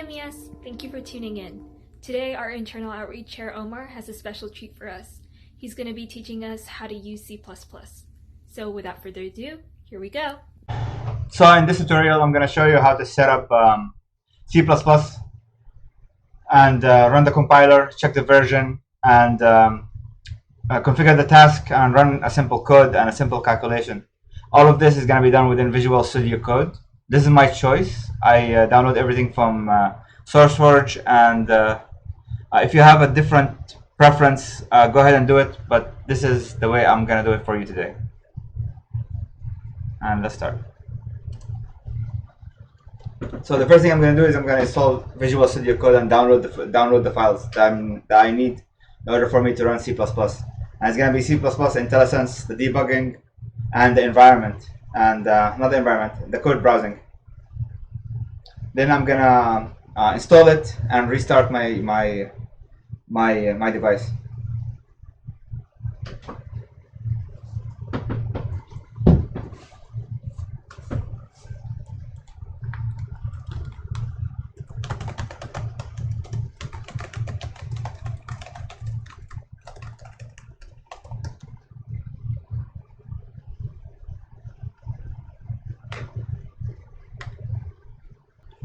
MES, thank you for tuning in. Today, our internal outreach chair Omar has a special treat for us. He's going to be teaching us how to use C++. So without further ado, here we go. So in this tutorial, I'm going to show you how to set up C++ and run the compiler, check the version, and configure the task and run a simple code and a simple calculation. All of this is going to be done within Visual Studio Code. This is my choice. I download everything from SourceForge, and if you have a different preference, go ahead and do it, but this is the way I'm going to do it for you today. And let's start. So the first thing I'm going to do is I'm going to install Visual Studio Code and download the files that I need in order for me to run C++. And it's going to be C++, IntelliSense, the debugging, and the environment, and not the environment, the code browsing. Then I'm going to install it and restart my device.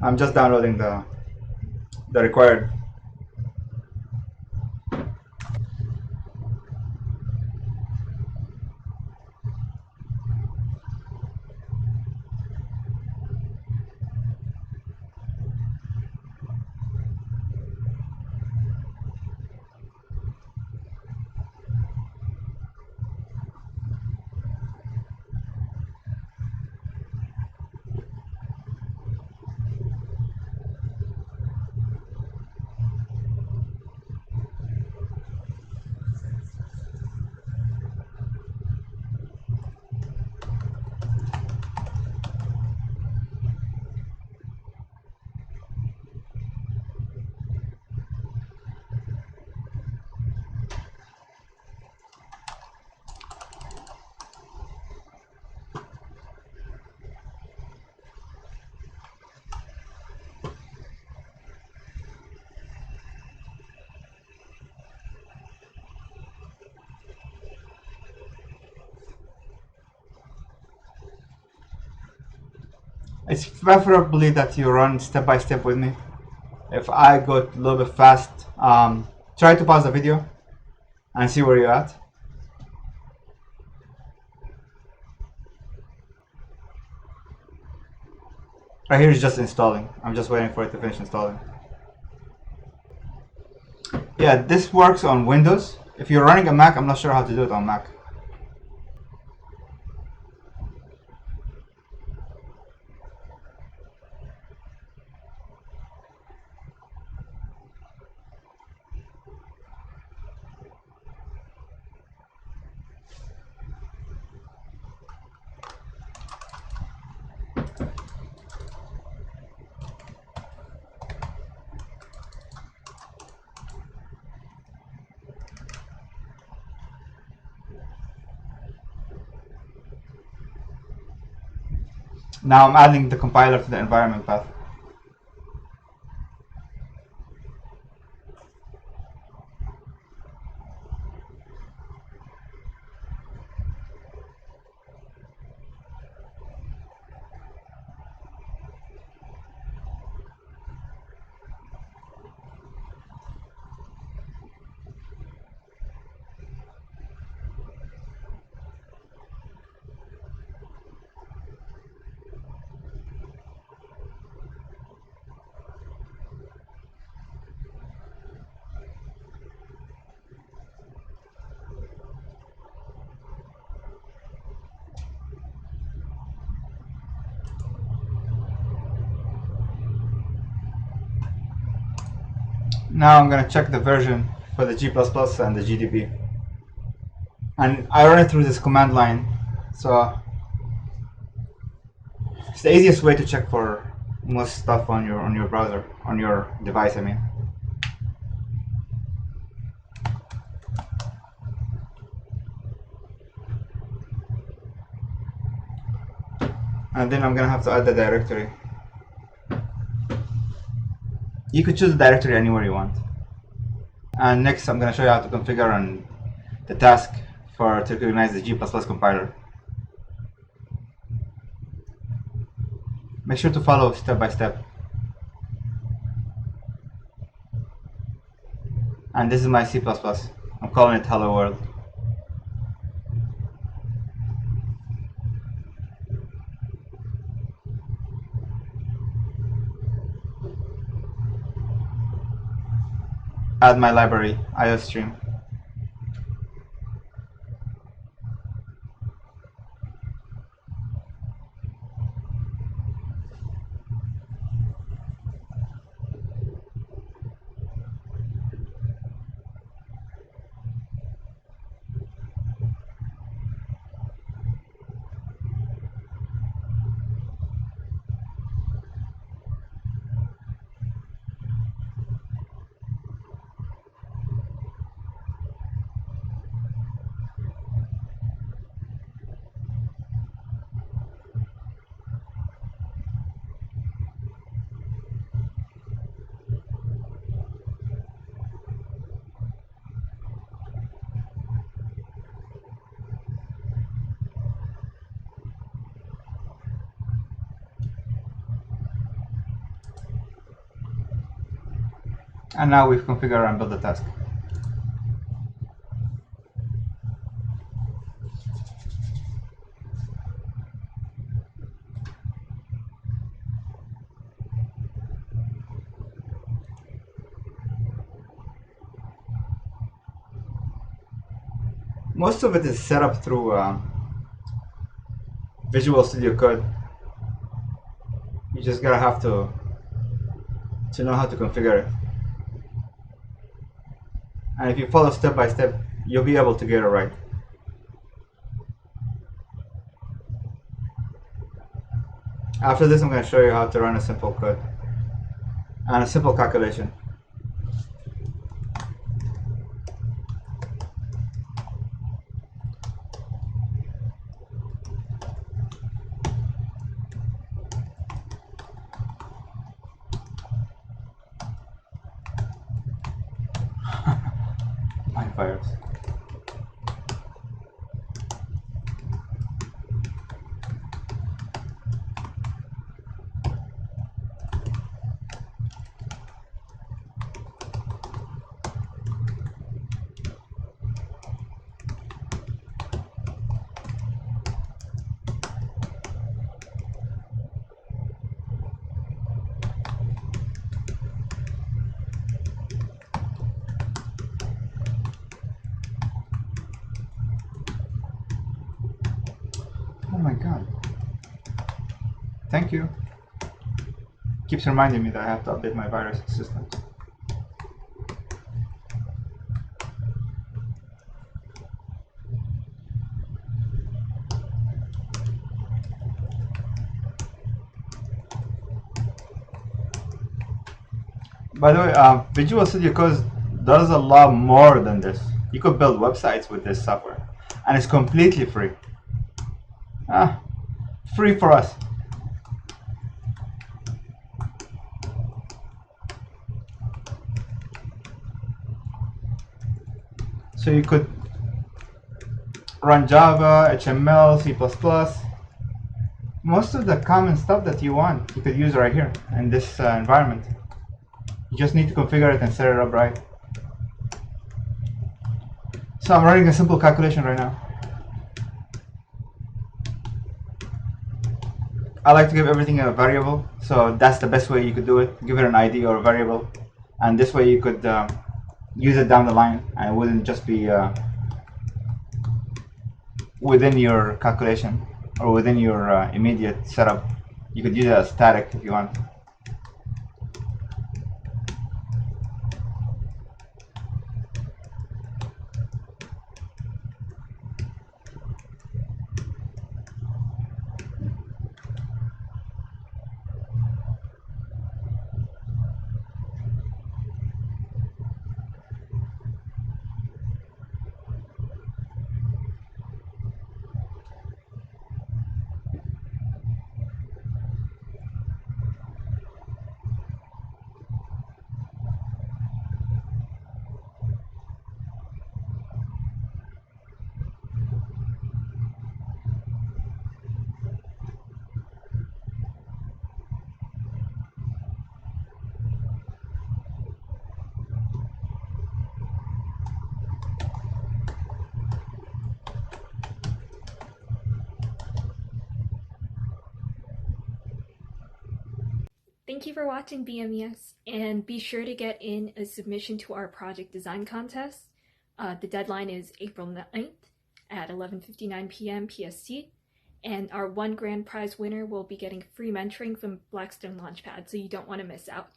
I'm just downloading the required. It's preferably that you run step by step with me. If I go a little bit fast, try to pause the video and see where you're at. Right here is just installing. I'm just waiting for it to finish installing. Yeah, this works on Windows. If you're running a Mac, I'm not sure how to do it on Mac. Now I'm adding the compiler to the environment path. Now I'm going to check the version for the G++ and the GDB. And I run it through this command line. So it's the easiest way to check for most stuff on your browser, on your device, I mean. And then I'm going to have to add the directory. You could choose the directory anywhere you want. And next, I'm going to show you how to configure on the task to recognize the G++ compiler. Make sure to follow step by step. And this is my C++. I'm calling it Hello World. Add my library, IOStream. And now we've configured and built the task. Most of it is set up through Visual Studio Code. You just gotta have to know how to configure it. And if you follow step by step, you'll be able to get it right. After this, I'm going to show you how to run a simple code and a simple calculation. My virus. Oh my god. Thank you. Keeps reminding me that I have to update my virus system. By the way, Visual Studio Code does a lot more than this. You could build websites with this software, and it's completely free. Free for us. So you could run Java, HTML, C++. Most of the common stuff that you want, you could use right here in this environment. You just need to configure it and set it up right. So I'm running a simple calculation right now. I like to give everything a variable, so that's the best way you could do it. Give it an ID or a variable, and this way you could use it down the line, and it wouldn't just be within your calculation or within your immediate setup. You could use it as static if you want. Thank you for watching BMES, and be sure to get in a submission to our project design contest. The deadline is April 9th at 11:59 p.m. PST, and our one grand prize winner will be getting free mentoring from Blackstone Launchpad, so you don't want to miss out.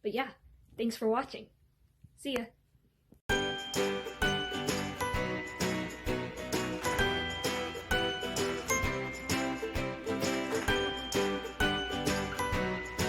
But yeah, thanks for watching. See ya!